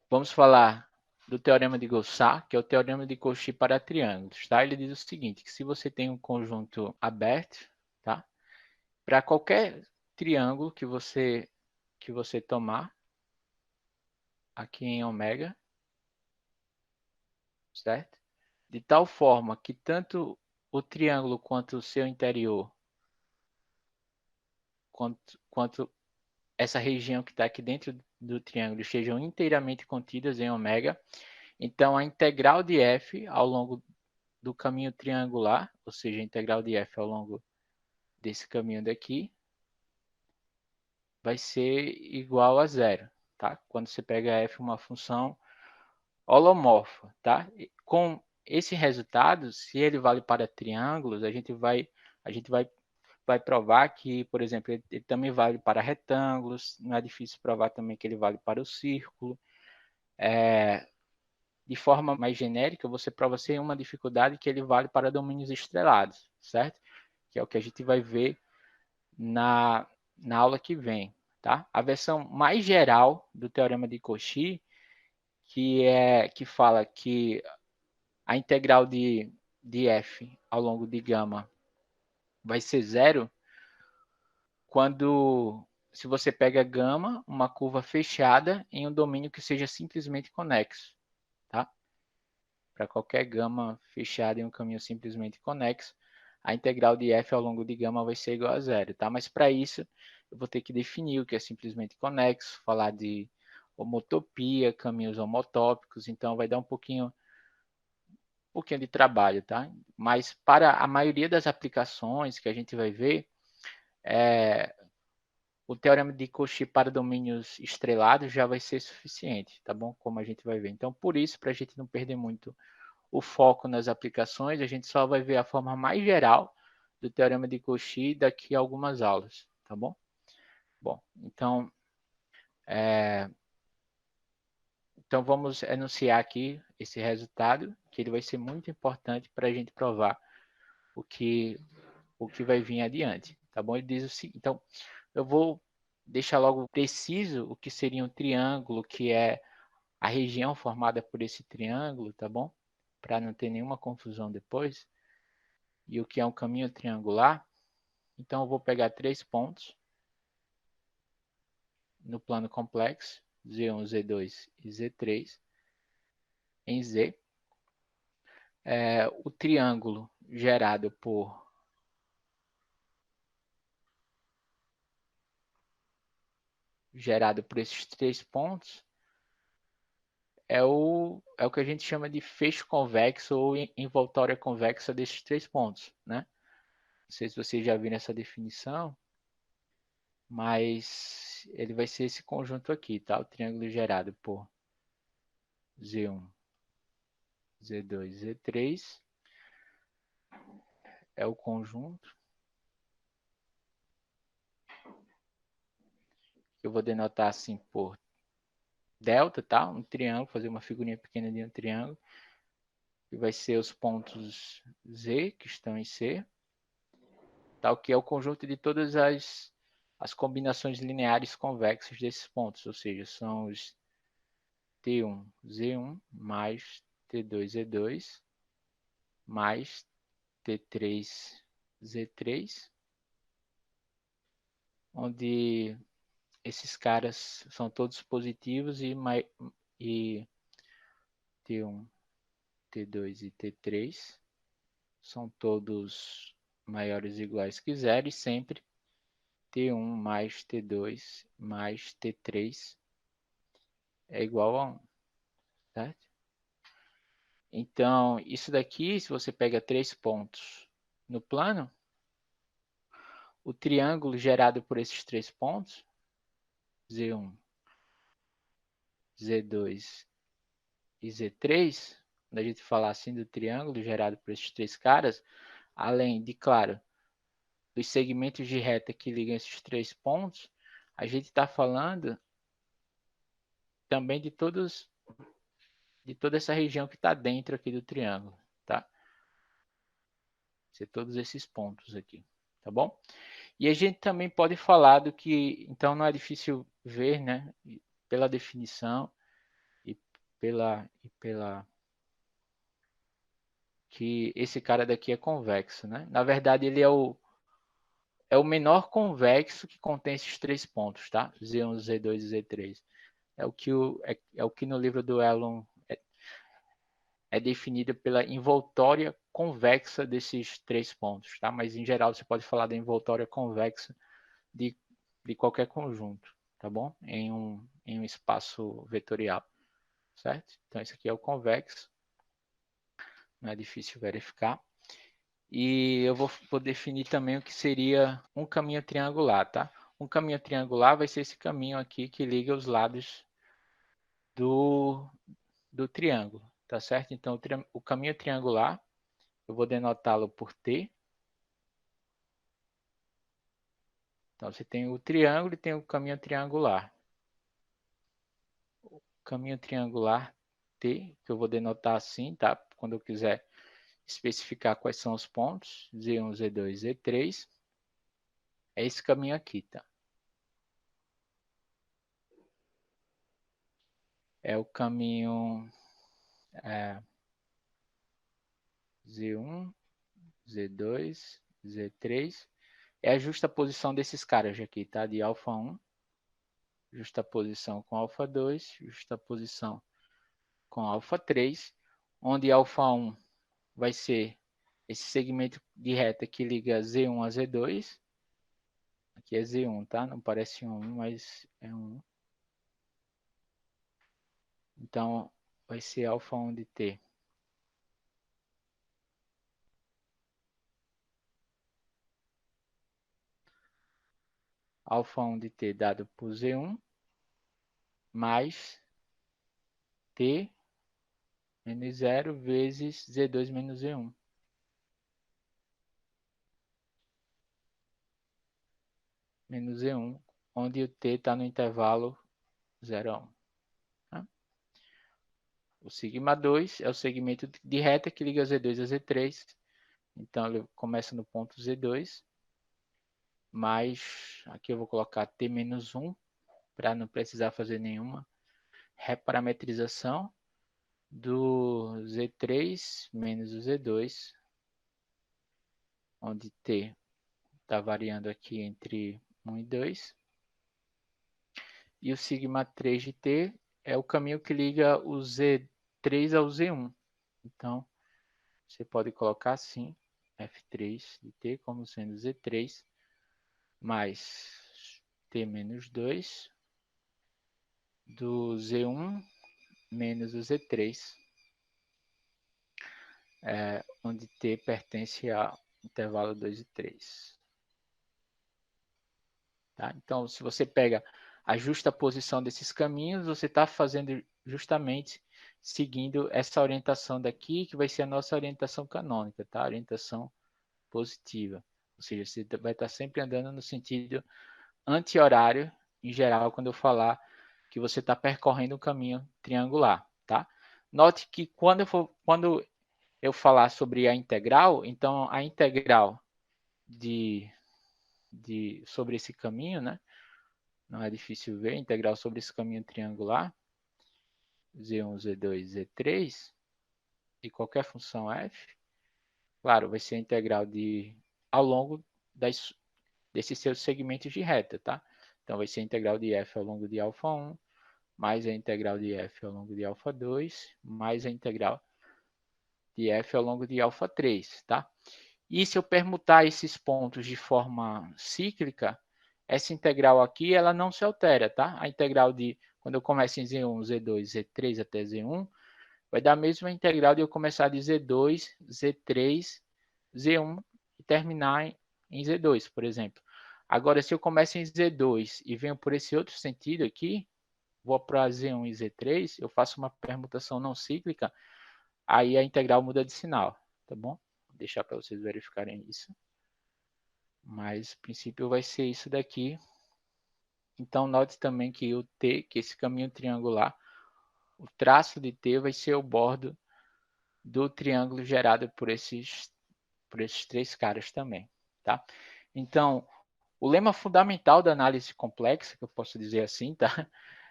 Vamos falar do teorema de Gauss-Sark, que é o teorema de Cauchy para triângulos, tá? Ele diz o seguinte, que se você tem um conjunto aberto, tá? Para qualquer triângulo que você tomar aqui em ômega, certo? De tal forma que tanto o triângulo quanto o seu interior, quanto essa região que está aqui dentro do triângulo sejam inteiramente contidas em ômega, então a integral de f ao longo do caminho triangular, ou seja, a integral de f ao longo desse caminho daqui, vai ser igual a zero, tá? Quando você pega f uma função holomorfa, tá? Com esse resultado, se ele vale para triângulos, a gente vai provar que, por exemplo, ele também vale para retângulos, não é difícil provar também que ele vale para o círculo. De forma mais genérica, você prova sem uma dificuldade que ele vale para domínios estrelados, certo? Que é o que a gente vai ver na aula que vem, tá? A versão mais geral do teorema de Cauchy, que fala que a integral de f ao longo de gama vai ser zero quando se você pega gama, uma curva fechada em um domínio que seja simplesmente conexo, tá? Para qualquer gama fechada em um caminho simplesmente conexo, a integral de f ao longo de gama vai ser igual a zero, tá? Mas para isso, eu vou ter que definir o que é simplesmente conexo, falar de homotopia, caminhos homotópicos, então vai dar um pouquinho de trabalho, tá? Mas para a maioria das aplicações que a gente vai ver, o teorema de Cauchy para domínios estrelados já vai ser suficiente, tá bom? Como a gente vai ver. Então, por isso, para a gente não perder muito o foco nas aplicações, a gente só vai ver a forma mais geral do teorema de Cauchy daqui a algumas aulas, tá bom? Bom, então vamos enunciar aqui esse resultado, que ele vai ser muito importante para a gente provar o que, o que vai vir adiante, tá bom? Ele diz o seguinte, então, eu vou deixar logo preciso o que seria um triângulo, que é a região formada por esse triângulo, tá bom? Para não ter nenhuma confusão depois. E o que é um caminho triangular. Então, eu vou pegar 3 pontos no plano complexo, Z1, Z2 e Z3, em Z. O triângulo gerado por esses 3 pontos é o que a gente chama de fecho convexo ou envoltória convexa desses 3 pontos, né? Não sei se vocês já viram essa definição, mas ele vai ser esse conjunto aqui, tá? O triângulo gerado por Z1, Z2, Z3 é o conjunto que eu vou denotar assim por delta, tá? Um triângulo, fazer uma figurinha pequena de um triângulo, que vai ser os pontos Z que estão em C, tal que é o conjunto de todas as combinações lineares convexas desses pontos, ou seja, são os T1, Z1 mais T2, Z2 mais T3, Z3, onde esses caras são todos positivos e T1, T2 e T3 são todos maiores ou iguais que zero e sempre T1 mais T2 mais T3 é igual a 1, certo? Então, isso daqui, se você pega 3 pontos no plano, o triângulo gerado por esses 3 pontos, Z1, Z2 e Z3, quando a gente falar assim do triângulo gerado por esses 3 caras, além de, claro, dos segmentos de reta que ligam esses 3 pontos, a gente está falando também de toda essa região que está dentro aqui do triângulo, tá? Ser todos esses pontos aqui, tá bom? E a gente também pode falar do que, então não é difícil ver, né? Pela definição e que esse cara daqui é convexo, né? Na verdade, ele é o menor convexo que contém esses 3 pontos, tá? Z1, Z2 e Z3. É o que no livro do Elon é definido pela envoltória convexa desses 3 pontos, tá? Mas em geral você pode falar da envoltória convexa de, de qualquer conjunto, tá bom? Em um espaço vetorial, certo? Então esse aqui é o convexo, não é difícil verificar. E eu vou definir também o que seria um caminho triangular, tá? Um caminho triangular vai ser esse caminho aqui que liga os lados do triângulo, tá certo? Então o caminho triangular, eu vou denotá-lo por T. Então você tem o triângulo e tem o caminho triangular. O caminho triangular T, que eu vou denotar assim, tá? Quando eu quiser especificar quais são os pontos, Z1, Z2, Z3, é esse caminho aqui, tá? É o caminho Z1, Z2, Z3. É a justaposição desses caras aqui, tá? De alfa 1, justaposição com alfa 2, justaposição com alfa 3, onde alfa 1 vai ser esse segmento de reta que liga Z1 a Z2. Aqui é Z1, tá? Não parece um 1, mas é um 1. Então, vai ser alfa 1 de T. Alfa 1 de T dado por Z1 mais T menos 0 vezes Z2 menos Z1. Menos Z1, onde o T está no intervalo 0 a 1. Tá? O sigma 2 é o segmento de reta que liga Z2 a Z3. Então, ele começa no ponto Z2, mais, aqui eu vou colocar T menos 1, para não precisar fazer nenhuma reparametrização do Z3 menos o Z2, onde T está variando aqui entre 1 e 2. E o sigma 3 de T é o caminho que liga o Z3 ao Z1. Então, você pode colocar assim, F3 de T como sendo Z3 mais T menos 2 do Z1 menos o Z3, onde T pertence ao intervalo 2 e 3. Tá? Então, se você pega a justaposição desses caminhos, você está fazendo justamente seguindo essa orientação daqui, que vai ser a nossa orientação canônica, tá? Orientação positiva. Ou seja, você vai estar sempre andando no sentido anti-horário, em geral, quando eu falar que você está percorrendo um caminho triangular, tá? Note que quando eu falar sobre a integral, então a integral sobre esse caminho, né? Não é difícil ver, integral sobre esse caminho triangular, Z1, Z2, Z3, de qualquer função f, claro, vai ser a integral ao longo desses seus segmentos de reta, tá? Então, vai ser a integral de f ao longo de alfa 1, mais a integral de f ao longo de alfa 2, mais a integral de f ao longo de alfa 3, tá? E se eu permutar esses pontos de forma cíclica, essa integral aqui, ela não se altera, tá? A integral quando eu começo em Z1, Z2, Z3 até Z1, vai dar a mesma integral de eu começar de Z2, Z3, Z1 e terminar em Z2, por exemplo. Agora, se eu começo em Z2 e venho por esse outro sentido aqui, vou para Z1 e Z3, eu faço uma permutação não cíclica, aí a integral muda de sinal, tá bom? Vou deixar para vocês verificarem isso. Mas, a princípio, vai ser isso daqui. Então, note também que o T, que esse caminho triangular, o traço de T vai ser o bordo do triângulo gerado por esses 3 caras também, tá? Então, o lema fundamental da análise complexa, que eu posso dizer assim, tá?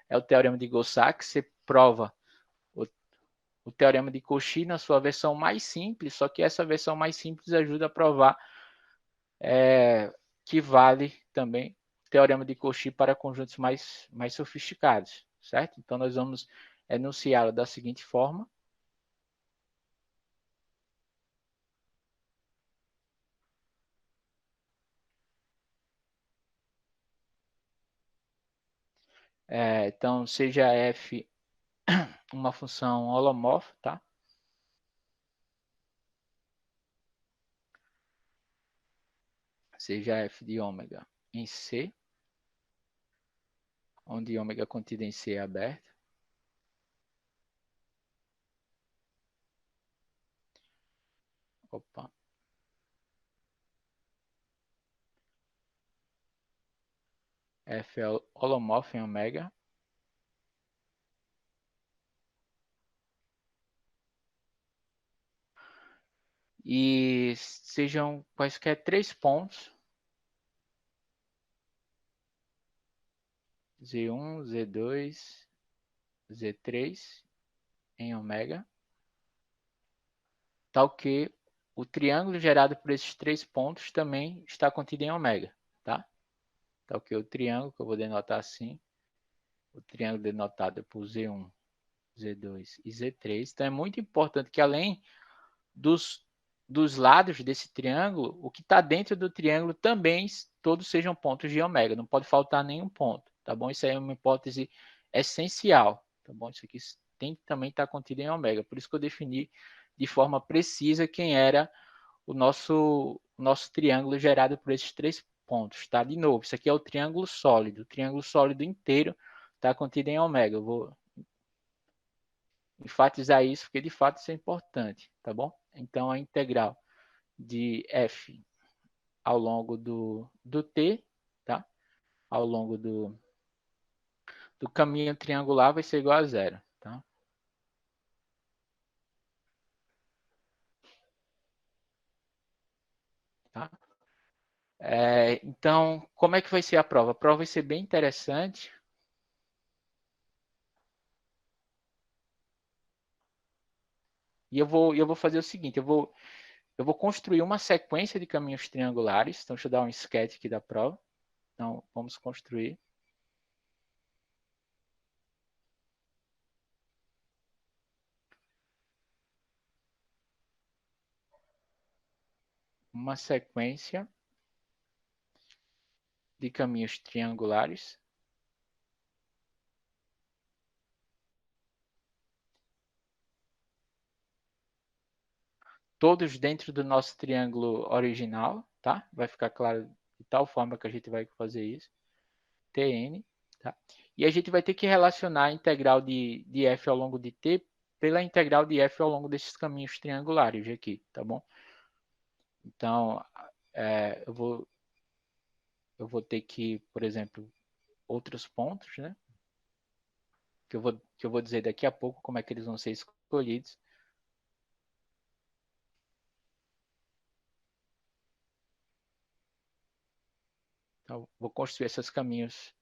É o teorema de Gauss-Sachs. Você prova o o teorema de Cauchy na sua versão mais simples, só que essa versão mais simples ajuda a provar que vale também o teorema de Cauchy para conjuntos mais sofisticados, certo? Então, nós vamos enunciá-lo da seguinte forma. Então, seja f uma função holomorfa, tá? Seja f de ômega em C, onde ômega contida em C é aberto. Opa. F é holomorfa em ômega. E sejam quaisquer 3 pontos, Z1, Z2, Z3 em ômega, tal que o triângulo gerado por esses 3 pontos também está contido em ômega, tá? Tal que o triângulo, que eu vou denotar assim, o triângulo denotado por Z1, Z2 e Z3. Então é muito importante que além dos lados desse triângulo, o que está dentro do triângulo também todos sejam pontos de ômega, não pode faltar nenhum ponto, tá bom? Isso aí é uma hipótese essencial, tá bom? Isso aqui tem que também estar contido em ômega, por isso que eu defini de forma precisa quem era o nosso triângulo gerado por esses 3 pontos, tá? De novo, isso aqui é o triângulo sólido inteiro está contido em ômega. Eu vou enfatizar isso porque de fato isso é importante, tá bom? Então a integral de f ao longo do t, tá? Ao longo do caminho triangular vai ser igual a zero, tá? Tá? Então, como é que vai ser a prova? A prova vai ser bem interessante. E eu vou fazer o seguinte, eu vou construir uma sequência de caminhos triangulares. Então, deixa eu dar um sketch aqui da prova. Então, vamos construir. Uma sequência de caminhos triangulares. Todos dentro do nosso triângulo original, tá? Vai ficar claro de tal forma que a gente vai fazer isso. Tn, tá? E a gente vai ter que relacionar a integral de f ao longo de t pela integral de f ao longo desses caminhos triangulares aqui, tá bom? Então, eu vou ter que, por exemplo, outros pontos, né? Que eu vou dizer daqui a pouco como é que eles vão ser escolhidos. Então, vou construir esses caminhos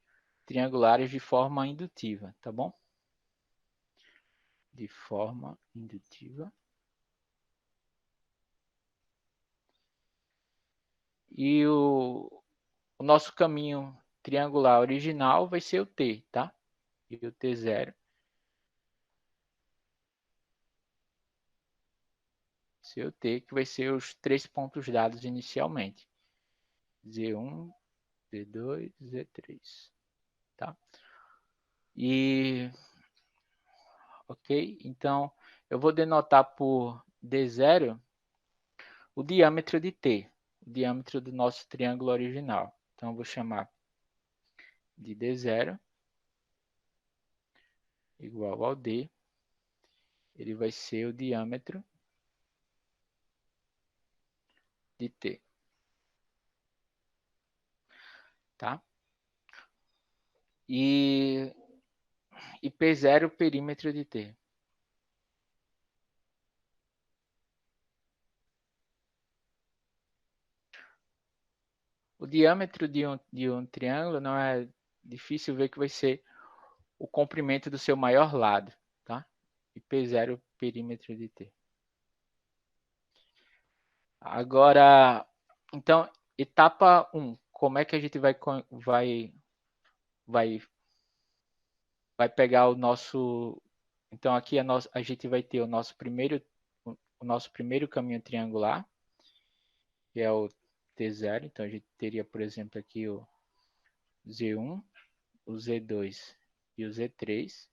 triangulares de forma indutiva, tá bom? De forma indutiva. E o nosso caminho triangular original vai ser o T, tá? E o T0. Ser o T, que vai ser os 3 pontos dados inicialmente. Z1, Z2, Z3. Tá? E, ok? Então, eu vou denotar por D0 o diâmetro de T, o diâmetro do nosso triângulo original. Então, eu vou chamar de D0 igual ao D. Ele vai ser o diâmetro de T. Tá? E P0 o perímetro de T. O diâmetro de um triângulo não é difícil ver que vai ser o comprimento do seu maior lado, tá? E P0 perímetro de T. Agora, então, etapa 1. Como é que a gente vai pegar o nosso... Então, aqui a gente vai ter o nosso primeiro caminho triangular, que é o T0. Então, a gente teria, por exemplo, aqui o Z1, o Z2 e o Z3,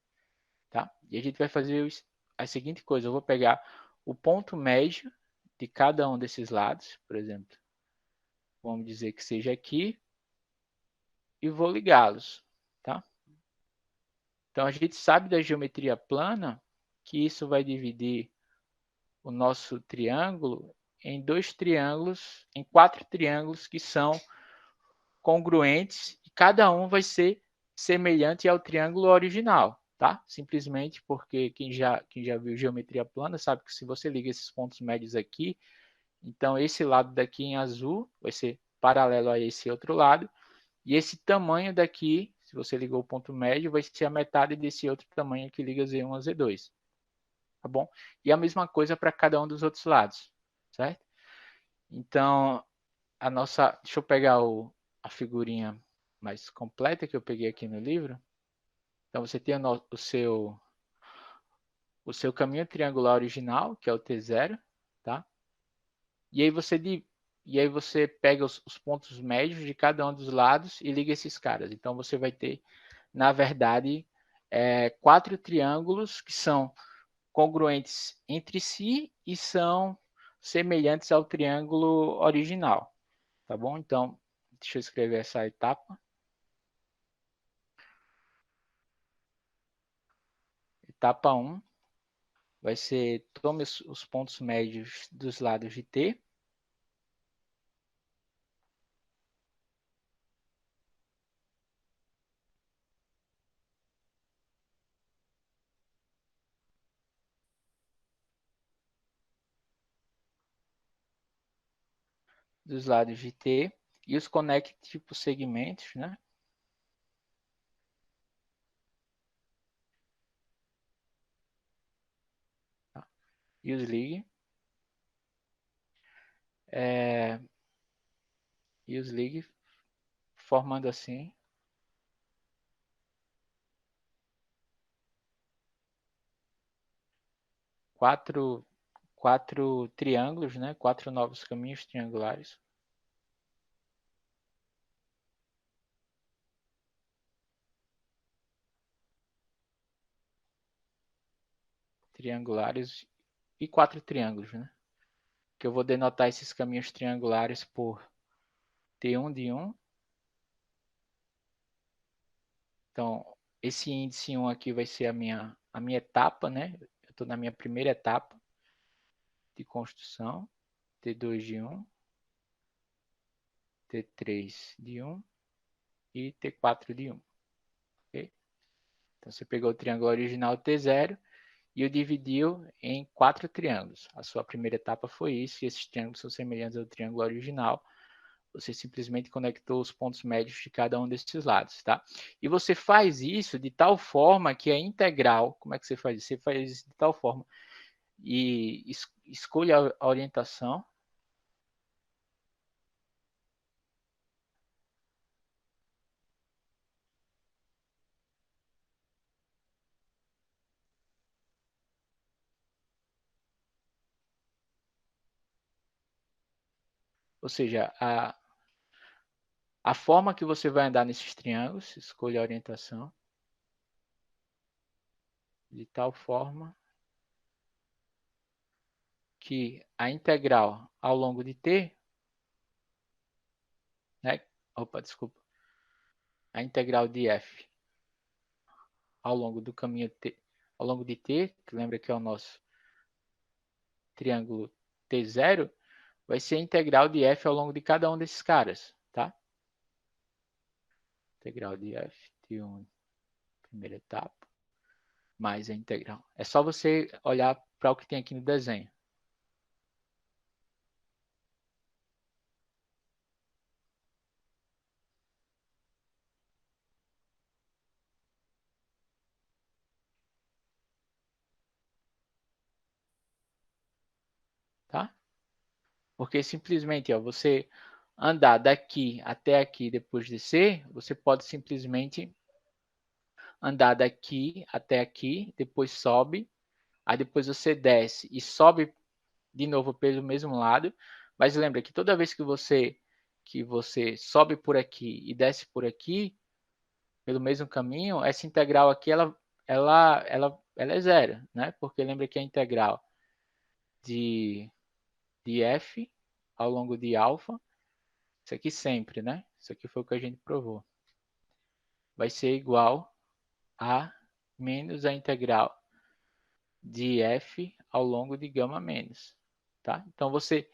tá? E a gente vai fazer a seguinte coisa: eu vou pegar o ponto médio de cada um desses lados, por exemplo, vamos dizer que seja aqui, e vou ligá-los, tá? Então, a gente sabe da geometria plana que isso vai dividir o nosso triângulo em quatro triângulos que são congruentes, e cada um vai ser semelhante ao triângulo original, tá? Simplesmente porque quem já viu geometria plana sabe que se você liga esses pontos médios aqui, então esse lado daqui em azul vai ser paralelo a esse outro lado, e esse tamanho daqui, se você ligou o ponto médio, vai ser a metade desse outro tamanho que liga Z1 a Z2, tá bom? E a mesma coisa para cada um dos outros lados, certo? Então, deixa eu pegar a figurinha mais completa que eu peguei aqui no livro. Então, você tem o seu caminho triangular original, que é o T0, tá? E aí você pega os pontos médios de cada um dos lados e liga esses caras. Então, você vai ter, na verdade, quatro triângulos que são congruentes entre si e são semelhantes ao triângulo original, tá bom? Então, deixa eu escrever essa etapa. Etapa 1 vai ser: tome os pontos médios dos lados de T. Dos lados de T e os conecte por segmentos, né? E os ligue. E os ligue formando assim quatro, quatro triângulos, né? Quatro novos caminhos triangulares. Triangulares e quatro triângulos, né? Que eu vou denotar esses caminhos triangulares por T1 de 1. Então, esse índice 1 aqui vai ser a minha etapa, né? Eu estou na minha primeira etapa de construção. T2 de 1, T3 de 1 e T4 de 1. Okay? Então, você pegou o triângulo original T0 e o dividiu em quatro triângulos. A sua primeira etapa foi isso, e esses triângulos são semelhantes ao triângulo original. Você simplesmente conectou os pontos médios de cada um desses lados, tá? E você faz isso de tal forma que a integral, como é que você faz isso? Você faz isso de tal forma e escolha a orientação. Ou seja, a forma que você vai andar nesses triângulos, escolha a orientação de tal forma que a integral ao longo de t, né? Opa, desculpa. A integral de f ao longo do caminho t, ao longo de t, que lembra que é o nosso triângulo T0, vai ser a integral de f ao longo de cada um desses caras, tá? Integral de f de 1, primeira etapa, mais a integral. É só você olhar para o que tem aqui no desenho. Porque simplesmente, ó, você andar daqui até aqui e depois descer, você pode simplesmente andar daqui até aqui, depois sobe, aí depois você desce e sobe de novo pelo mesmo lado. Mas lembra que toda vez que você sobe por aqui e desce por aqui, pelo mesmo caminho, essa integral aqui ela é zero, né? Porque lembra que a integral de, de f ao longo de alfa, isso aqui sempre, né? Isso aqui foi o que a gente provou. Vai ser igual a menos a integral de f ao longo de gama menos, tá? Então você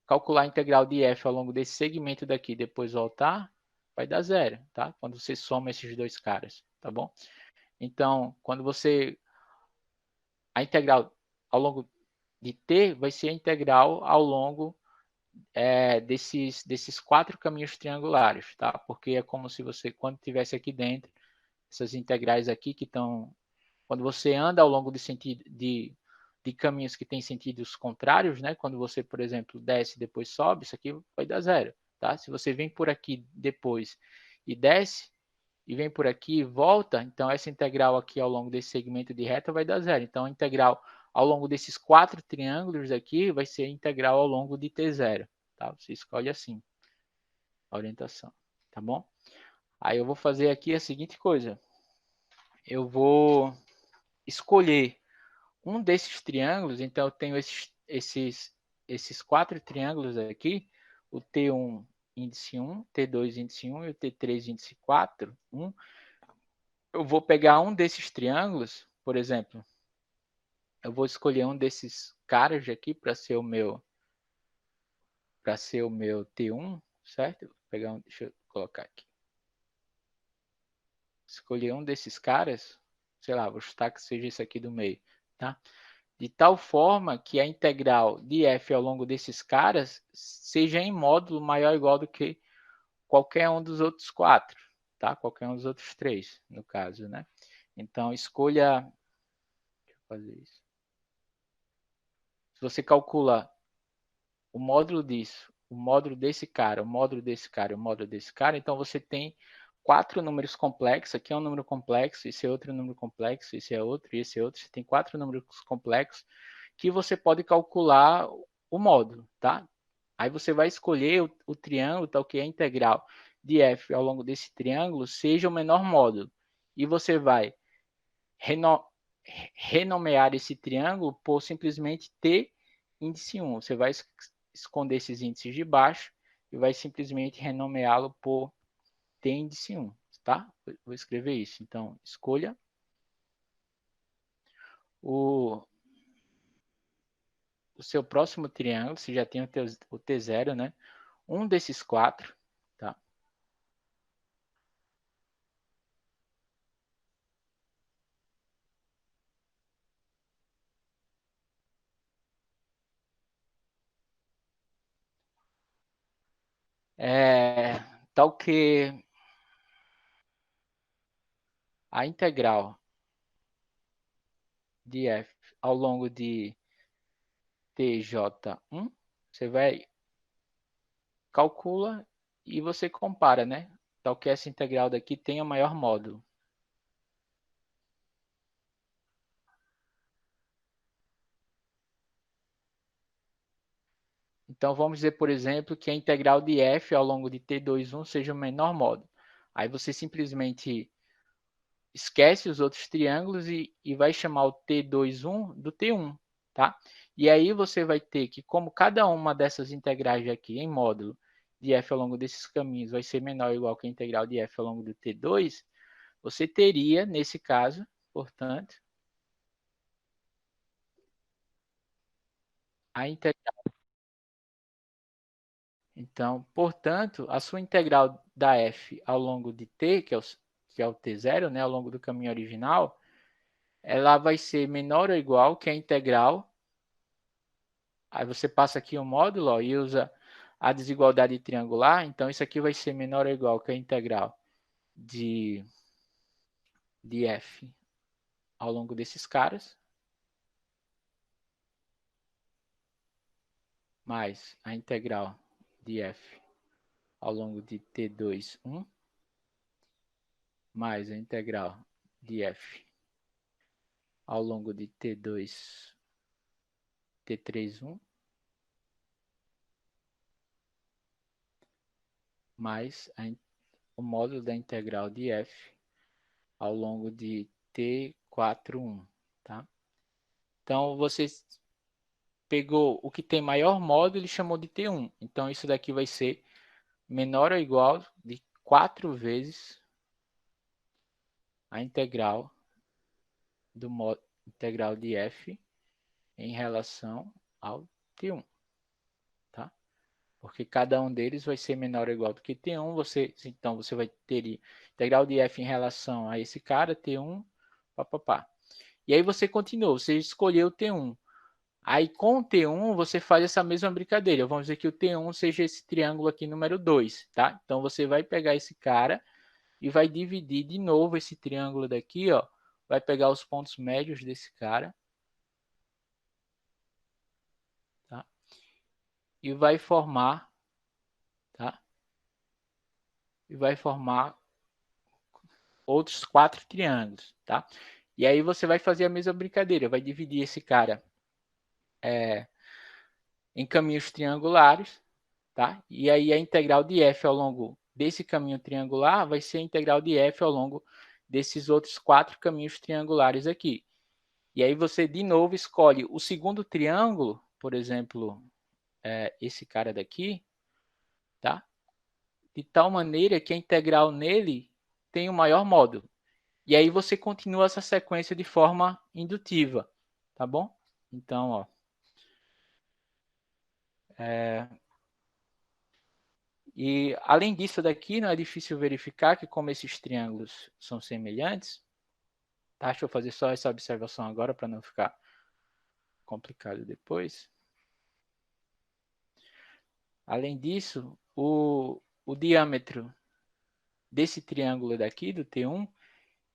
calcular a integral de f ao longo desse segmento daqui, depois voltar, vai dar zero, tá? Quando você soma esses dois caras, tá bom? Então, quando você a integral ao longo de t vai ser a integral ao longo desses quatro caminhos triangulares, tá? Porque é como se você, quando tivesse aqui dentro, essas integrais aqui que estão, quando você anda ao longo de caminhos que têm sentidos contrários, né? Quando você, por exemplo, desce e depois sobe, isso aqui vai dar zero, tá? Se você vem por aqui depois e desce, e vem por aqui e volta, então essa integral aqui ao longo desse segmento de reta vai dar zero. Então a integral ao longo desses quatro triângulos aqui vai ser a integral ao longo de t0. Tá? Você escolhe assim a orientação, tá bom? Aí eu vou fazer aqui a seguinte coisa. Eu vou escolher um desses triângulos, então eu tenho esses quatro triângulos aqui, o T1 índice 1, T2 índice 1 e o T3 índice 4, 1. Eu vou pegar um desses triângulos, por exemplo, eu vou escolher um desses caras aqui para ser o meu T1, certo? Vou pegar um, deixa eu colocar aqui. Escolher um desses caras, sei lá, vou chutar que seja esse aqui do meio, tá? De tal forma que a integral de f ao longo desses caras seja em módulo maior ou igual do que qualquer um dos outros quatro, tá? Qualquer um dos outros três, no caso, né? Então, escolha. Deixa eu fazer isso. Se você calcula o módulo disso, o módulo desse cara, o módulo desse cara, o módulo desse cara, então você tem quatro números complexos. Aqui é um número complexo, esse é outro número complexo, esse é outro, e esse é outro. Você tem quatro números complexos que você pode calcular o módulo, tá? Aí você vai escolher o triângulo, tal que é a integral de f ao longo desse triângulo seja o menor módulo. E você vai renomear esse triângulo por simplesmente T índice 1. Você vai esconder esses índices de baixo e vai simplesmente renomeá-lo por T índice 1, tá? Vou escrever isso. Então, escolha o, o seu próximo triângulo, você já tem o T0, né? Um desses quatro, tá? Tal que a integral de f ao longo de tj1, você vai calcula e você compara, né? Tal que essa integral daqui tenha maior módulo. Então vamos dizer, por exemplo, que a integral de f ao longo de t21 seja o menor módulo. Aí você simplesmente esquece os outros triângulos e vai chamar o t21 do t1, tá? E aí você vai ter que, como cada uma dessas integrais aqui em módulo de f ao longo desses caminhos vai ser menor ou igual que a integral de f ao longo do t2, você teria, nesse caso, portanto, a integral. Então, portanto, a sua integral da f ao longo de t, que é o t0, né, ao longo do caminho original, ela vai ser menor ou igual que a integral. Aí você passa aqui o módulo ó, e usa a desigualdade triangular. Então, isso aqui vai ser menor ou igual que a integral de f ao longo desses caras, mais a integral de f ao longo de t2, 1, mais a integral de f ao longo de t2, t3, 1, mais o módulo da integral de f ao longo de t4, 1, tá? Então, você pegou o que tem maior módulo e chamou de t1. Então, isso daqui vai ser menor ou igual de 4 vezes a integral do módulo integral de f em relação ao t1, tá? Porque cada um deles vai ser menor ou igual do que t1, então você vai ter integral de f em relação a esse cara, t1, papapá. E aí você continuou, você escolheu o t1. Aí com o t1 você faz essa mesma brincadeira. Vamos dizer que o t1 seja esse triângulo aqui número 2, tá? Então você vai pegar esse cara e vai dividir de novo esse triângulo daqui, ó. Vai pegar os pontos médios desse cara, tá? E vai formar, tá? E vai formar outros 4 triângulos, tá? E aí você vai fazer a mesma brincadeira, vai dividir esse cara em caminhos triangulares, tá? E aí a integral de f ao longo desse caminho triangular vai ser a integral de f ao longo desses outros 4 caminhos triangulares aqui. E aí você de novo escolhe o segundo triângulo, por exemplo, esse cara daqui, tá? De tal maneira que a integral nele tem o maior módulo. E aí você continua essa sequência de forma indutiva, tá bom? Então, ó, e além disso daqui, não é difícil verificar que como esses triângulos são semelhantes, tá? Deixa eu fazer só essa observação agora para não ficar complicado depois. Além disso, o diâmetro desse triângulo daqui, do T1,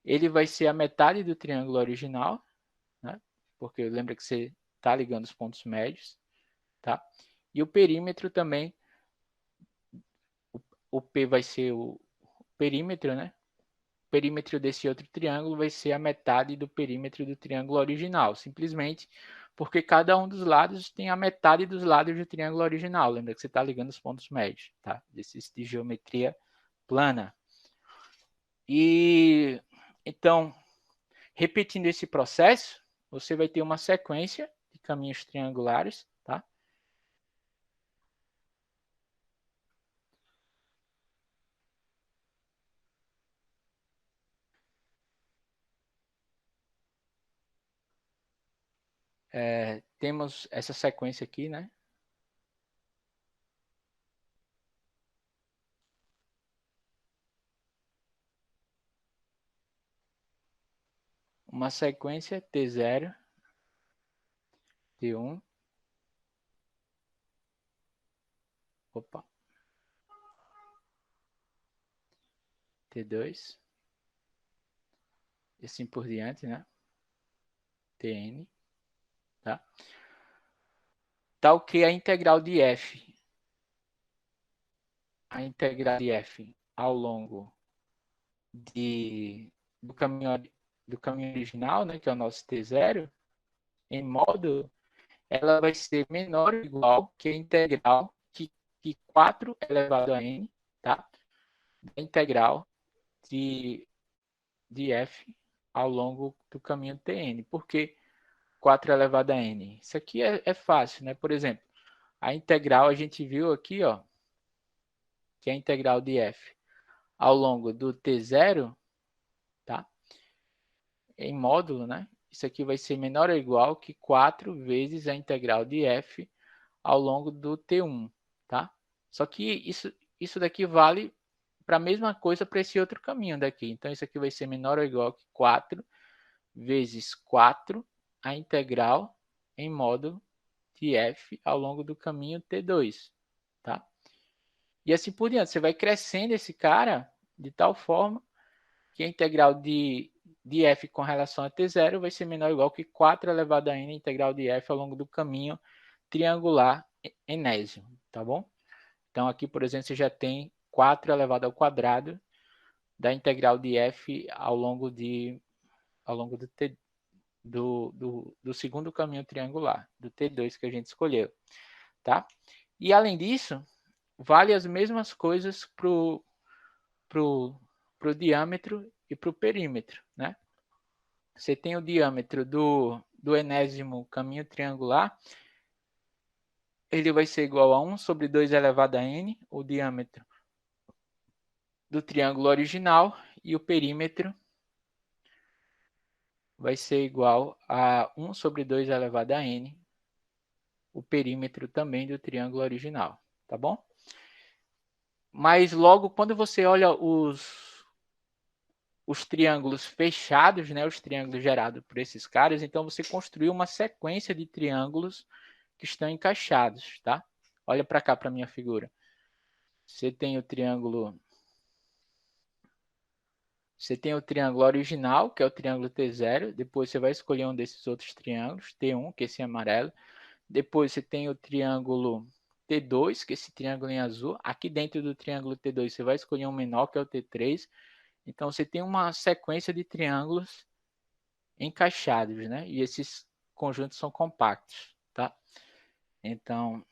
ele vai ser a metade do triângulo original, né? Porque lembra que você está ligando os pontos médios, tá? E o perímetro também, o P vai ser o perímetro, né? O perímetro desse outro triângulo vai ser a metade do perímetro do triângulo original, simplesmente porque cada um dos lados tem a metade dos lados do triângulo original. Lembra que você está ligando os pontos médios, tá? Desses de geometria plana. E então, repetindo esse processo, você vai ter uma sequência de caminhos triangulares, tá? Temos essa sequência aqui, né? Uma sequência T0, T1, opa, T2, e assim por diante, né? Tn, tá? Tal que a integral de f, ao longo do caminho original, né, que é o nosso T0, em módulo, ela vai ser menor ou igual que a integral de 4 elevado a n, tá? Da integral de f ao longo do caminho Tn. Por que 4 elevado a n? Isso aqui é fácil, né? Por exemplo, a integral a gente viu aqui, ó, que é a integral de f ao longo do T0, tá? Em módulo, né? Isso aqui vai ser menor ou igual que 4 vezes a integral de f ao longo do T1, tá? Só que isso daqui vale para a mesma coisa para esse outro caminho daqui. Então, isso aqui vai ser menor ou igual que 4 vezes 4 a integral em módulo de f ao longo do caminho T2, tá? E assim por diante, você vai crescendo esse cara de tal forma que a integral de f com relação a t0 vai ser menor ou igual que 4 elevado a n integral de f ao longo do caminho triangular enésimo, tá bom? Então, aqui, por exemplo, você já tem 4 elevado ao quadrado da integral de f ao longo do, t, do segundo caminho triangular, do T2 que a gente escolheu, tá? E, além disso, vale as mesmas coisas para o diâmetro e para o perímetro, né? Você tem o diâmetro do enésimo caminho triangular, ele vai ser igual a 1 sobre 2 elevado a n, o diâmetro do triângulo original, e o perímetro vai ser igual a 1 sobre 2 elevado a n, o perímetro também do triângulo original, tá bom? Mas logo quando você olha os triângulos fechados, né, os triângulos gerados por esses caras, então você construiu uma sequência de triângulos que estão encaixados, tá? Olha para cá para a minha figura. Você tem o triângulo original, que é o triângulo T0, depois você vai escolher um desses outros triângulos, T1, que é esse amarelo, depois você tem o triângulo T2, que é esse triângulo em azul, aqui dentro do triângulo T2 você vai escolher um menor, que é o T3, então você tem uma sequência de triângulos encaixados, né? E esses conjuntos são compactos, tá? Então,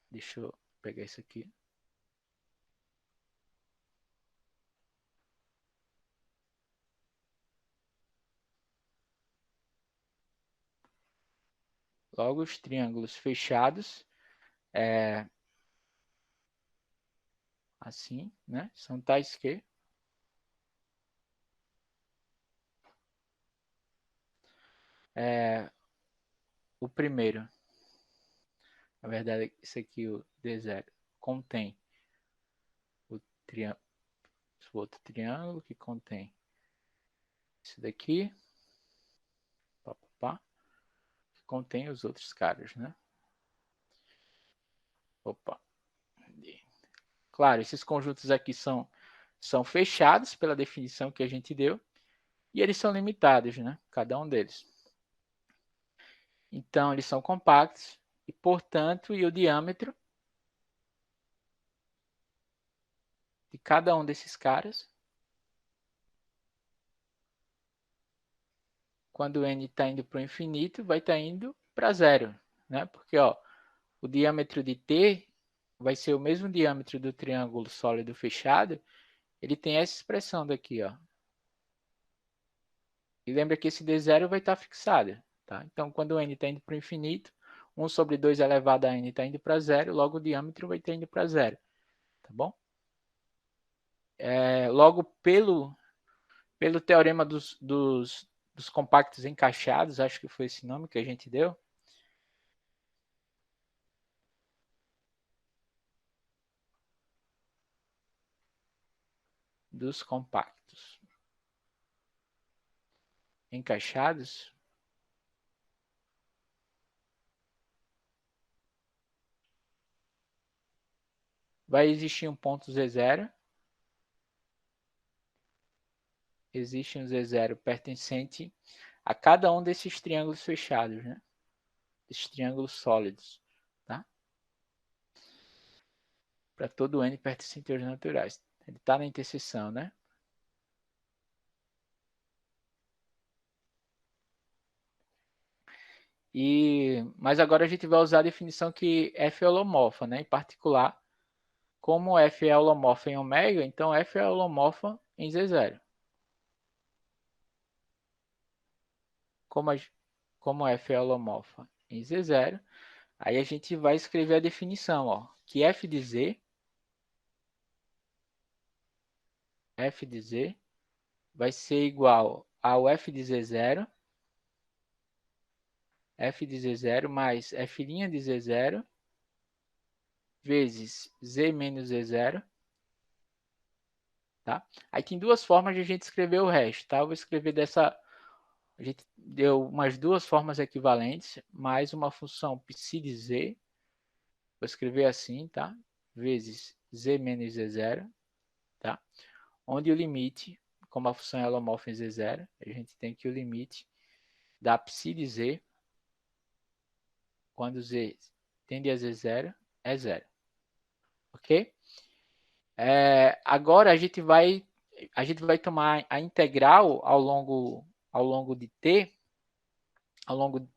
deixa eu pegar isso aqui. Logo, os triângulos fechados, assim, né? São tais que o primeiro, na verdade, esse aqui, o D0, contém o outro triângulo que contém esse daqui, pá, pá, pá, que contém os outros caras, né? Opa. Claro, esses conjuntos aqui são fechados pela definição que a gente deu e eles são limitados, né? Cada um deles. Então, eles são compactos e, portanto, e o diâmetro de cada um desses caras, quando n está indo para o infinito, vai estar indo para zero, né? Porque ó, o diâmetro de T vai ser o mesmo diâmetro do triângulo sólido fechado, ele tem essa expressão daqui, ó. E lembra que esse D0 vai estar fixado, tá? Então, quando o n está indo para o infinito, 1 sobre 2 elevado a n está indo para zero, logo o diâmetro vai estar indo para zero, tá bom? Logo, pelo teorema dos compactos encaixados, acho que foi esse nome que a gente deu, dos compactos encaixados, vai existir um ponto Z0, existe um Z0 pertencente a cada um desses triângulos fechados, né? Esses triângulos sólidos, tá? Para todo n pertencente aos naturais. Ele está na interseção, né? Mas agora a gente vai usar a definição que f é holomorfa, né? Em particular, como f é holomorfa em ômega, então f é holomorfa em Z0. Como f é holomorfa em Z0, aí a gente vai escrever a definição, ó, que f de z vai ser igual ao f de z0, mais f' de z0 vezes z menos z0, tá? Aí tem duas formas de a gente escrever o resto, tá? Eu vou escrever dessa... A gente deu umas duas formas equivalentes, mais uma função psi de z, vou escrever assim, tá? Vezes z menos z0, tá? Onde o limite, como a função é holomorfa em z0, a gente tem que o limite da psi de z, quando z tende a ser zero, é zero. Ok? Agora a gente vai tomar a integral ao longo de t, ao longo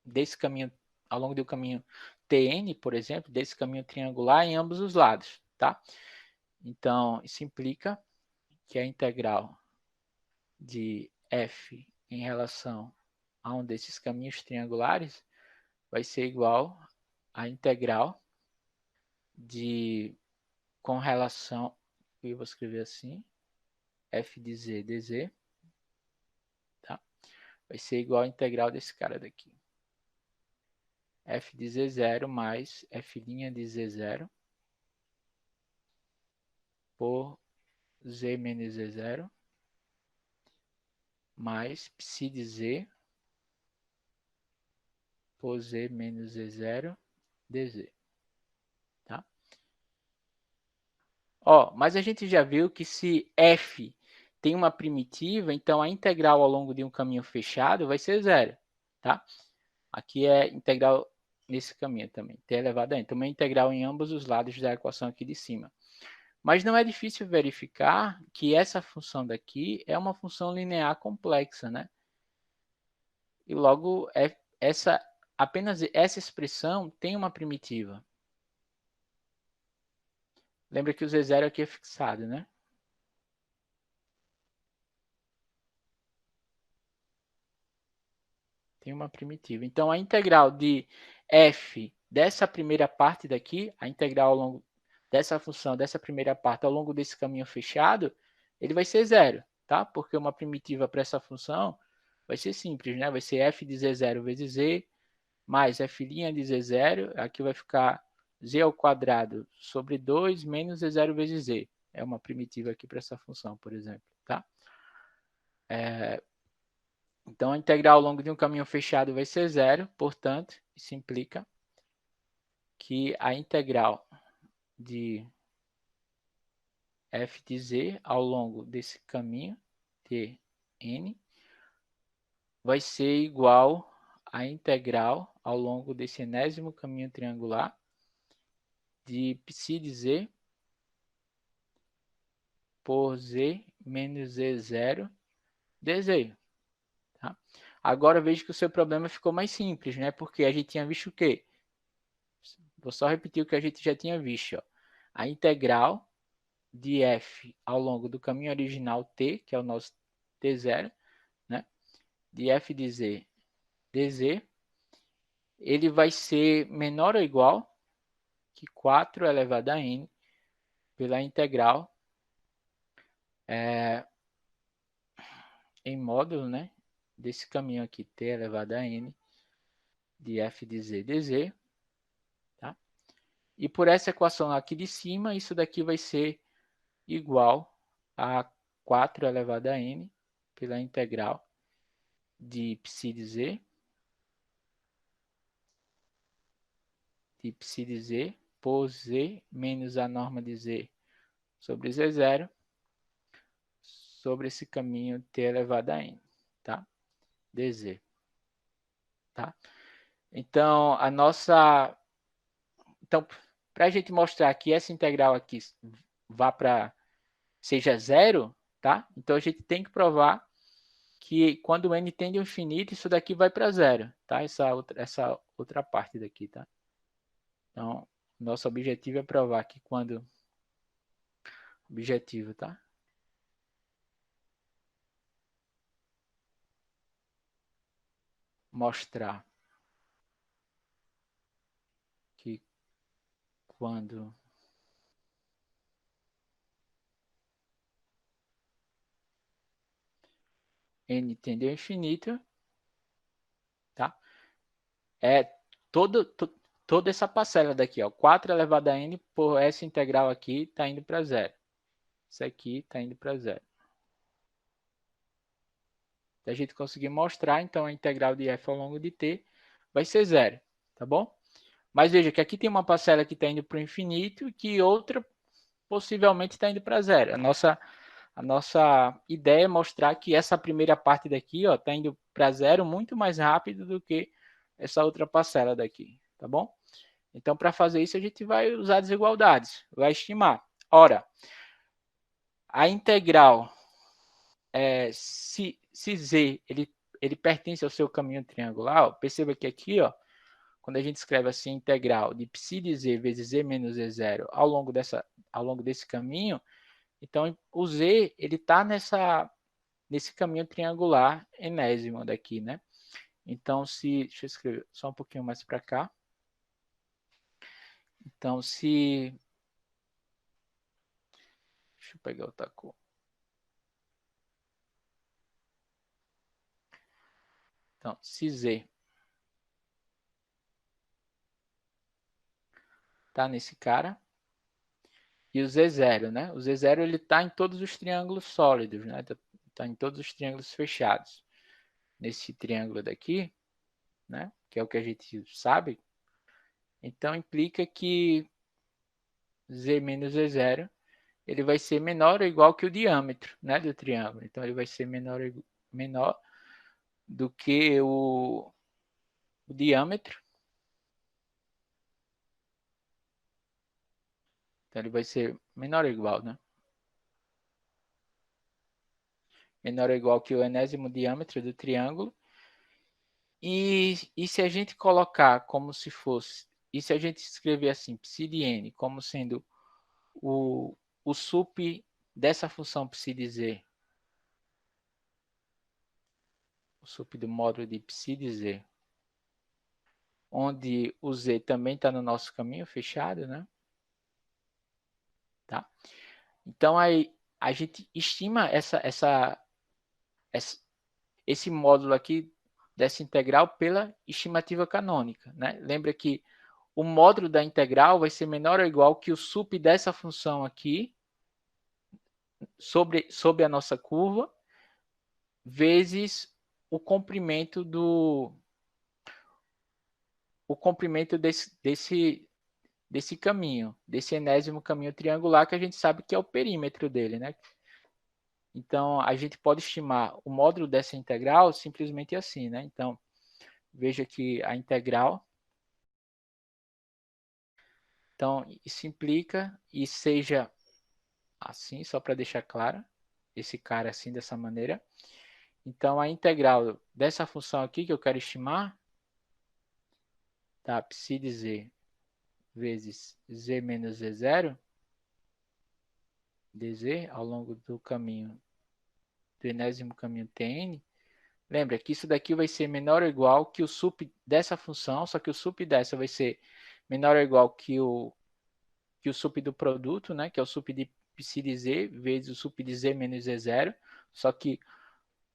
desse caminho, ao longo do caminho Tn, por exemplo, desse caminho triangular em ambos os lados, tá? Então, isso implica que a integral de f em relação a um desses caminhos triangulares vai ser igual à integral com relação, eu vou escrever assim, f de z dz, tá? Vai ser igual à integral desse cara daqui. F de z0 mais f' de z0 por z menos z0 mais psi de z por z menos z0 dz. Tá? Mas a gente já viu que se f tem uma primitiva, então a integral ao longo de um caminho fechado vai ser zero. Tá? Aqui é integral nesse caminho também, t elevado a n. Também é integral em ambos os lados da equação aqui de cima. Mas não é difícil verificar que essa função daqui é uma função linear complexa, né? E logo, apenas essa expressão tem uma primitiva. Lembra que o Z0 aqui é fixado, né? Tem uma primitiva. Então, a integral de f dessa primeira parte daqui, a integral ao longo dessa função, dessa primeira parte, ao longo desse caminho fechado, ele vai ser zero, tá? Porque uma primitiva para essa função vai ser simples, né? Vai ser f de z0 vezes z, mais f' de z0, aqui vai ficar z ao quadrado sobre 2 menos z0 vezes z. É uma primitiva aqui para essa função, por exemplo, tá? Então, a integral ao longo de um caminho fechado vai ser zero, portanto, isso implica que a integral de f de z ao longo desse caminho, Tn, vai ser igual à integral ao longo desse enésimo caminho triangular de psi de z por z menos z0 dz. Tá? Agora veja que o seu problema ficou mais simples, né? Porque a gente tinha visto o quê? Vou só repetir o que a gente já tinha visto. Ó. A integral de f ao longo do caminho original t, que é o nosso t0, né? De f de z dz, ele vai ser menor ou igual que 4 elevado a n pela integral em módulo, né? Desse caminho aqui, t elevado a n de f de z dz. Tá? E por essa equação aqui de cima, isso daqui vai ser igual a 4 elevado a n pela integral de psi de z por z menos a norma de z sobre z0 sobre esse caminho t elevado a n, tá? dz. Tá? Então, para a gente mostrar que essa integral aqui seja zero, tá? Então a gente tem que provar que quando o n tende ao infinito, isso daqui vai para zero, tá? Essa outra parte daqui, tá? Então, nosso objetivo é provar que quando... Objetivo, tá? Mostrar que quando n tende ao infinito, tá? Toda essa parcela daqui, ó, 4 elevado a n por essa integral aqui está indo para zero. Isso aqui está indo para zero. Se a gente conseguir mostrar, então a integral de f ao longo de t vai ser zero, tá bom? Mas veja que aqui tem uma parcela que está indo para o infinito e que outra possivelmente está indo para zero. A nossa ideia é mostrar que essa primeira parte daqui está indo para zero muito mais rápido do que essa outra parcela daqui, tá bom? Então, para fazer isso, a gente vai usar desigualdades, vai estimar. Ora, a integral, se Z ele pertence ao seu caminho triangular, ó, perceba que aqui, ó, quando a gente escreve assim, integral de psi de Z vezes Z menos Z0 ao longo desse caminho, então o Z ele está nesse caminho triangular enésimo daqui, né? Então, deixa eu escrever só um pouquinho mais para cá. Então, deixa eu pegar outra cor. Então, se Z está nesse cara, e o Z0, né? O Z0 ele está em todos os triângulos sólidos, né? Está em todos os triângulos fechados. Nesse triângulo daqui, né? Que é o que a gente sabe. Então, implica que Z menos Z0 ele vai ser menor ou igual que o diâmetro, né, do triângulo. Então, ele vai ser menor do que o diâmetro. Então, ele vai ser menor ou igual, né? Menor ou igual que o enésimo diâmetro do triângulo. E se a gente colocar como se fosse, e se a gente escrever assim, psi de n como sendo o sup dessa função psi de z, o sup do módulo de psi de z, onde o z também está no nosso caminho fechado, né? Tá? Então, aí a gente estima esse módulo aqui dessa integral pela estimativa canônica, né? Lembra que o módulo da integral vai ser menor ou igual que o sup dessa função aqui sobre a nossa curva vezes o comprimento desse caminho, desse enésimo caminho triangular que a gente sabe que é o perímetro dele, né? Então, a gente pode estimar o módulo dessa integral simplesmente assim, né? Então, veja que a integral. Então, isso implica e seja assim, só para deixar claro, esse cara assim, dessa maneira. Então, a integral dessa função aqui que eu quero estimar, tá? Psi de z vezes z menos z0, dz, ao longo do caminho, do enésimo caminho Tn. Lembra que isso daqui vai ser menor ou igual que o sup dessa função, só que o sup dessa vai ser menor ou igual que o sup do produto, né? Que é o sup de psi de z vezes o sup de z menos z0, só que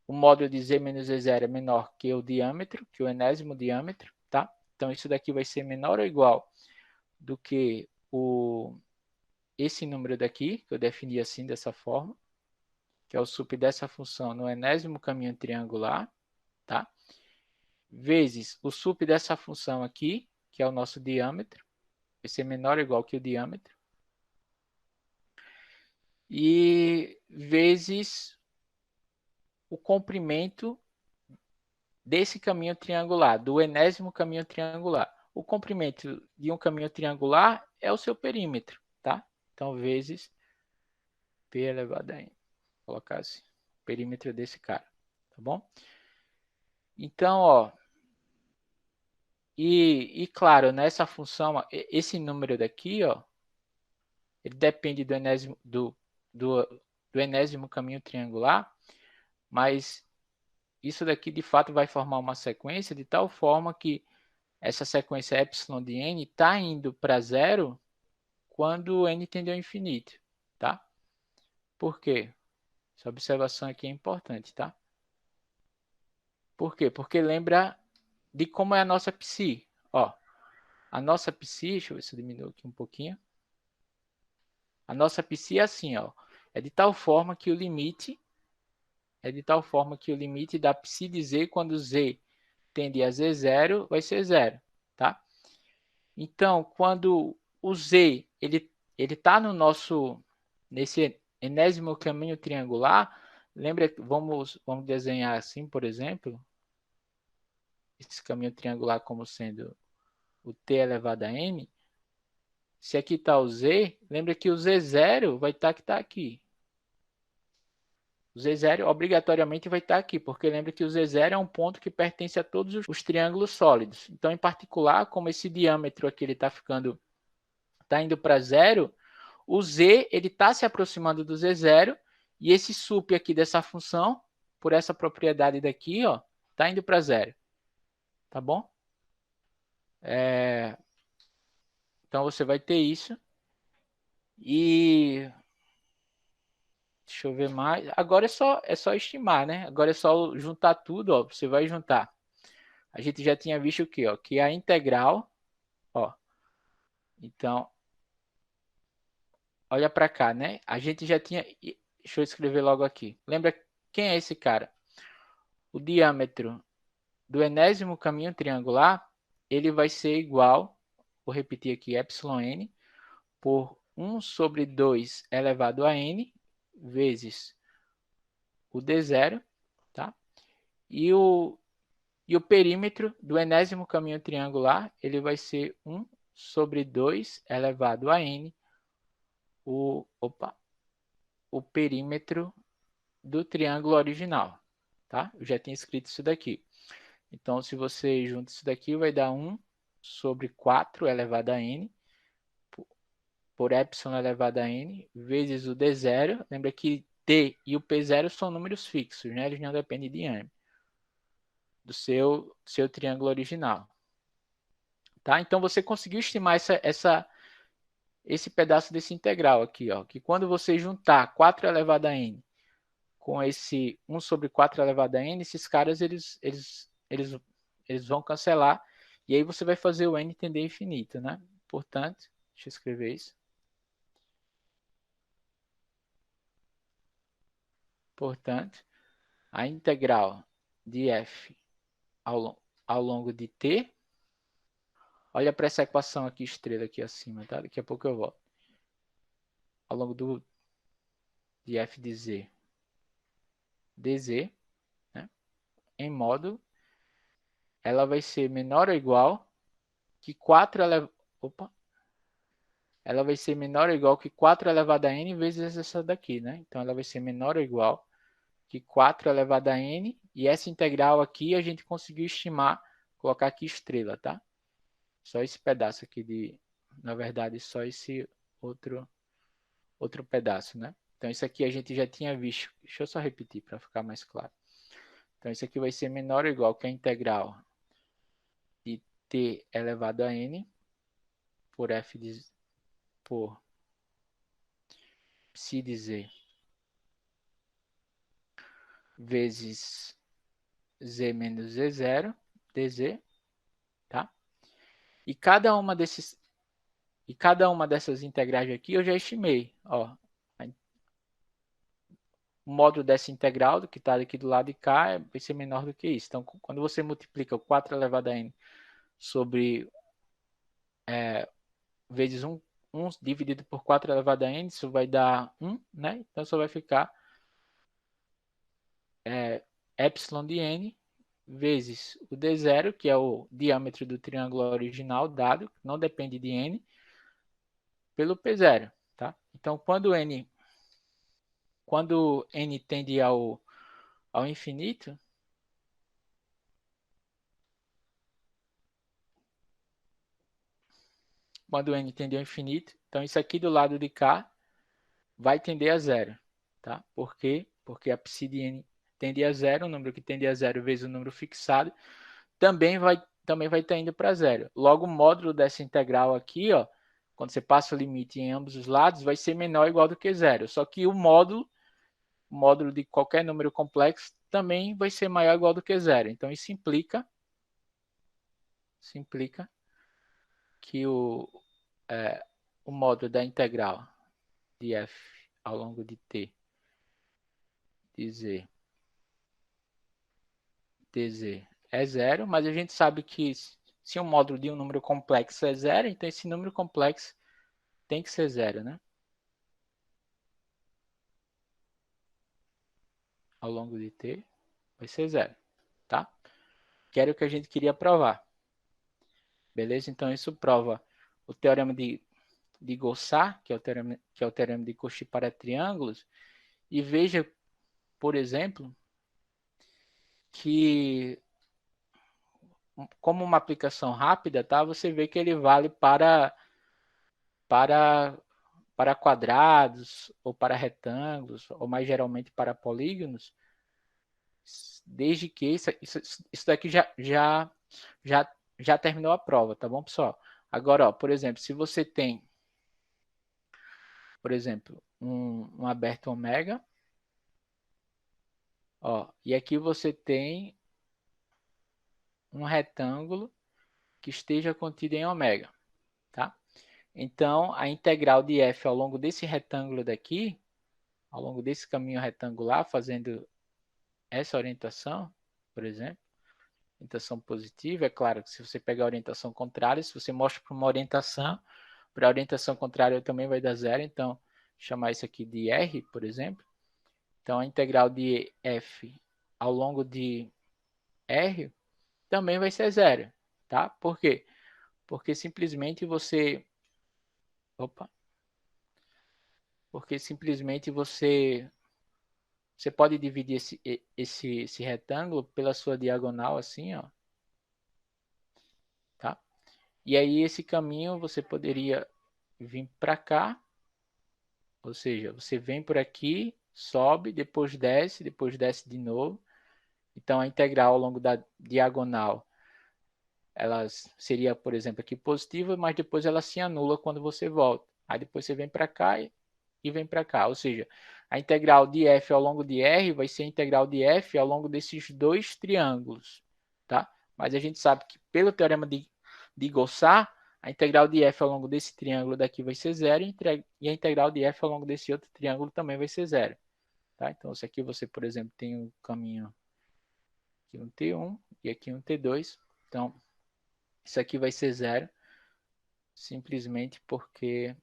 o módulo de z menos z0 é menor que o diâmetro, que o enésimo diâmetro, tá? Então, isso daqui vai ser menor ou igual do que esse número daqui, que eu defini assim, dessa forma, que é o sup dessa função no enésimo caminho triangular, tá? Vezes o sup dessa função aqui, que é o nosso diâmetro, vai ser menor ou igual que o diâmetro, e vezes o comprimento desse caminho triangular, do enésimo caminho triangular. O comprimento de um caminho triangular é o seu perímetro, tá? Então, vezes P elevado a N. Vou colocar assim, perímetro desse cara, tá bom? Então, ó, e claro, nessa função, esse número daqui, ó, ele depende do enésimo caminho triangular, mas isso daqui de fato vai formar uma sequência de tal forma que essa sequência epsilon de n está indo para zero quando n tende ao infinito, tá? Por quê? Essa observação aqui é importante, tá? Por quê? Porque lembra de como é a nossa psi. Ó, a nossa psi, deixa eu ver se eu diminuo aqui um pouquinho. A nossa psi é assim, ó. É de tal forma que o limite da psi de z quando z tende a z0 vai ser zero, tá? Então, quando o z ele tá no nesse enésimo caminho triangular, lembra, vamos desenhar assim, por exemplo, esse caminho triangular como sendo o t elevado a n. Se aqui está o Z, lembra que o Z0 vai estar que está aqui. O Z0 obrigatoriamente vai estar aqui, porque lembra que o Z0 é um ponto que pertence a todos os triângulos sólidos. Então, em particular, como esse diâmetro aqui ele está indo para zero, o Z ele está se aproximando do Z0 e esse sup aqui dessa função, por essa propriedade daqui, ó, está indo para zero. Tá bom? Então, você vai ter isso. E deixa eu ver mais. Agora é só estimar, né? Agora é só juntar tudo, ó. Você vai juntar. A gente já tinha visto o quê, ó? Que a integral, ó. Então, olha para cá, né? A gente já tinha. Deixa eu escrever logo aqui. Lembra quem é esse cara? O diâmetro do enésimo caminho triangular, ele vai ser igual, vou repetir aqui, εn, por 1 sobre 2 elevado a n, vezes o d0, tá? E o perímetro do enésimo caminho triangular, ele vai ser 1 sobre 2 elevado a n, o perímetro do triângulo original, tá? Eu já tinha escrito isso daqui. Então, se você junta isso daqui, vai dar 1 sobre 4 elevado a n, por epsilon elevado a n, vezes o d0. Lembra que t e o p0 são números fixos, né? Eles não dependem de m, do seu triângulo original. Tá? Então, você conseguiu estimar esse pedaço desse integral aqui, ó, que quando você juntar 4 elevado a n com esse 1 sobre 4 elevado a n, esses caras eles vão cancelar, e aí você vai fazer o n tender a infinito, né? Portanto, deixa eu escrever isso. Portanto, a integral de f ao longo de t, olha para essa equação aqui, estrela aqui acima, tá? Daqui a pouco eu volto. Ao longo de f de z, dz, né? Em modo, ela vai ser menor ou igual que 4 elevado... Opa! Ela vai ser menor ou igual que 4 elevado a n vezes essa daqui, né? Então, ela vai ser menor ou igual que 4 elevado a n, e essa integral aqui a gente conseguiu estimar, colocar aqui estrela, tá? Só esse pedaço aqui na verdade, só esse outro pedaço, né? Então, isso aqui a gente já tinha visto. Deixa eu só repetir para ficar mais claro. Então, isso aqui vai ser menor ou igual que a integral de t elevado a n por psi de z vezes z menos z0 dz, tá? E cada uma dessas integrais aqui eu já estimei, ó. O módulo dessa integral, que está aqui do lado de cá, vai ser menor do que isso. Então, quando você multiplica o 4 elevado a n sobre vezes 1 dividido por 4 elevado a n, isso vai dar 1, né? Então, só vai ficar epsilon de n vezes o d0, que é o diâmetro do triângulo original dado, não depende de n, pelo p0, tá? Então, quando n tende ao infinito, quando n tende ao infinito, então isso aqui do lado de cá vai tender a zero, tá? Por quê? Porque a psi de n tende a zero, o número que tende a zero vezes o número fixado, também vai estar indo para zero. Logo, o módulo dessa integral aqui, ó, quando você passa o limite em ambos os lados, vai ser menor ou igual do que zero. Só que o módulo de qualquer número complexo também vai ser maior ou igual do que zero. Então, isso implica que o módulo da integral de f ao longo de t de z dz é zero, mas a gente sabe que se o módulo de um número complexo é zero, então esse número complexo tem que ser zero, né? Ao longo de t vai ser zero, tá? Que era o que a gente queria provar. Beleza? Então isso prova o teorema de Gauss, que é o teorema de Cauchy para triângulos, e veja, por exemplo, que como uma aplicação rápida, tá? Você vê que ele vale para para quadrados ou para retângulos, ou mais geralmente para polígonos, desde que isso daqui já terminou a prova, tá bom, pessoal? Agora, ó, por exemplo, se você tem, por exemplo, um aberto ômega, ó, e aqui você tem um retângulo que esteja contido em ômega, tá? Então, a integral de f ao longo desse retângulo daqui, ao longo desse caminho retangular, fazendo essa orientação, por exemplo, orientação positiva, é claro que se você pegar a orientação contrária, se você mostra para uma orientação, para a orientação contrária também vai dar zero, então chamar isso aqui de R, por exemplo. Então a integral de f ao longo de R também vai ser zero, tá? Por quê? Porque simplesmente você você pode dividir esse retângulo pela sua diagonal assim, ó, tá? E aí esse caminho você poderia vir para cá, ou seja, você vem por aqui, sobe, depois desce de novo. Então a integral ao longo da diagonal, ela seria, por exemplo, aqui positiva, mas depois ela se anula quando você volta. Aí depois você vem para cá e vem para cá, ou seja, a integral de f ao longo de R vai ser a integral de f ao longo desses dois triângulos, tá? Mas a gente sabe que pelo teorema de Gauss, a integral de f ao longo desse triângulo daqui vai ser zero e a integral de f ao longo desse outro triângulo também vai ser zero, tá? Então, se aqui você, por exemplo, tem um caminho aqui um T1 e aqui um T2, então isso aqui vai ser zero, simplesmente porque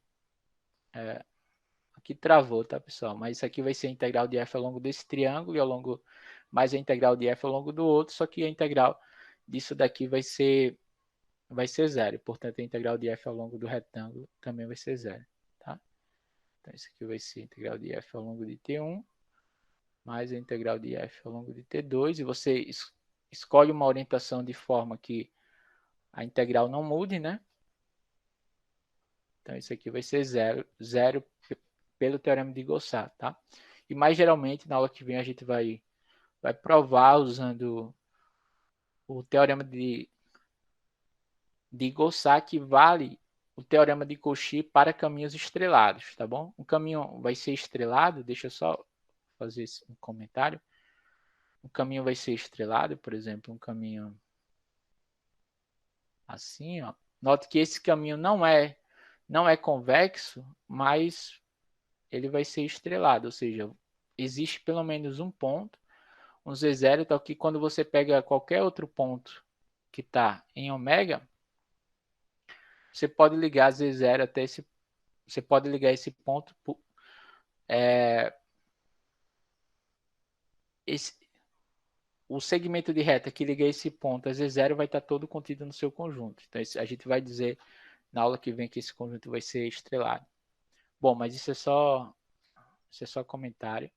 aqui travou, tá, pessoal? Mas isso aqui vai ser a integral de f ao longo desse triângulo e ao longo mais a integral de f ao longo do outro, só que a integral disso daqui vai ser zero. Portanto, a integral de f ao longo do retângulo também vai ser zero, tá? Então, isso aqui vai ser a integral de f ao longo de T1 mais a integral de f ao longo de T2. E você escolhe uma orientação de forma que a integral não mude, né? Então, isso aqui vai ser zero pelo teorema de Gauss, tá? E mais geralmente, na aula que vem, a gente vai provar usando o teorema de Gauss, que vale o teorema de Cauchy para caminhos estrelados, tá bom? Um caminho vai ser estrelado, deixa eu só fazer um comentário. Um caminho vai ser estrelado, por exemplo, um caminho assim, ó. Note que esse caminho não é convexo, mas ele vai ser estrelado, ou seja, existe pelo menos um ponto, um Z0, tal que quando você pega qualquer outro ponto que está em ômega, você pode ligar Z0 até esse, você pode ligar esse ponto, o segmento de reta que liga esse ponto a Z0 vai estar todo contido no seu conjunto. Então a gente vai dizer na aula que vem que esse conjunto vai ser estrelado. Bom, mas isso é só comentário.